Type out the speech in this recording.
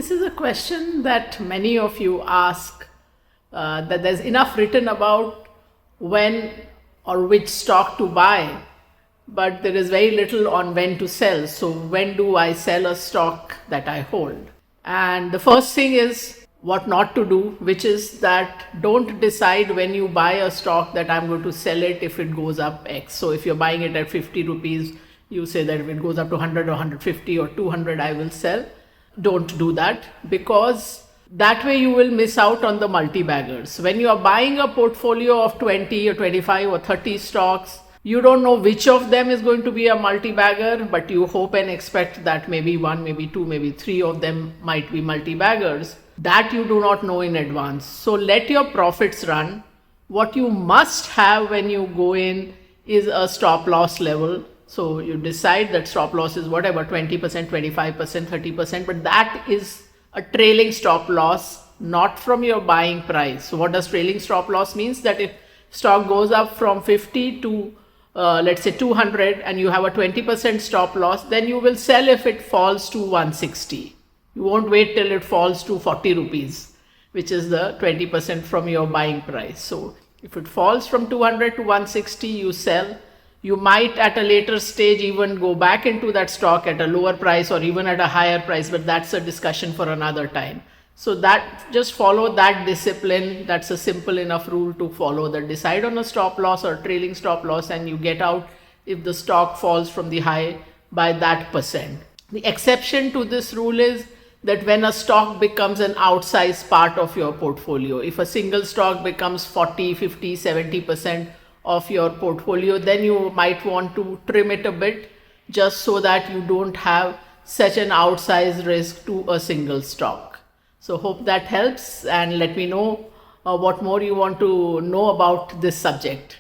this is a question that many of you ask, that there's enough written about when or which stock to buy, but there is very little on when to sell. So when do I sell a stock that I hold? And the first thing is what not to do, which is that don't decide when you buy a stock that I'm going to sell it if it goes up X. So if you're buying it at 50 rupees, you say that if it goes up to 100 or 150 or 200, I will sell. Don't do that, because that way you will miss out on the multi-baggers. When you are buying a portfolio of 20 or 25 or 30 stocks, you don't know which of them is going to be a multi-bagger, but you hope and expect that maybe one, maybe two, maybe three of them might be multi-baggers. That you do not know in advance. So let your profits run. What you must have when you go in is a stop loss level. So you decide that stop loss is whatever, 20%, 25%, 30%, but that is a trailing stop loss, not from your buying price. So what does trailing stop loss means? That if stock goes up from 50 to let's say 200 and you have a 20% stop loss, then you will sell if it falls to 160. You won't wait till it falls to 40 rupees, which is the 20% from your buying price. So if it falls from 200 to 160, you sell. You might at a later stage even go back into that stock at a lower price or even at a higher price, but that's a discussion for another time. So that just follow that discipline. That's a simple enough rule to follow, that decide on a stop loss or trailing stop loss and you get out if the stock falls from the high by that percent. The exception to this rule is that when a stock becomes an outsized part of your portfolio, if a single stock becomes 40, 50, 70% of your portfolio, then you might want to trim it a bit just so that you don't have such an outsized risk to a single stock. So hope that helps, and let me know what more you want to know about this subject.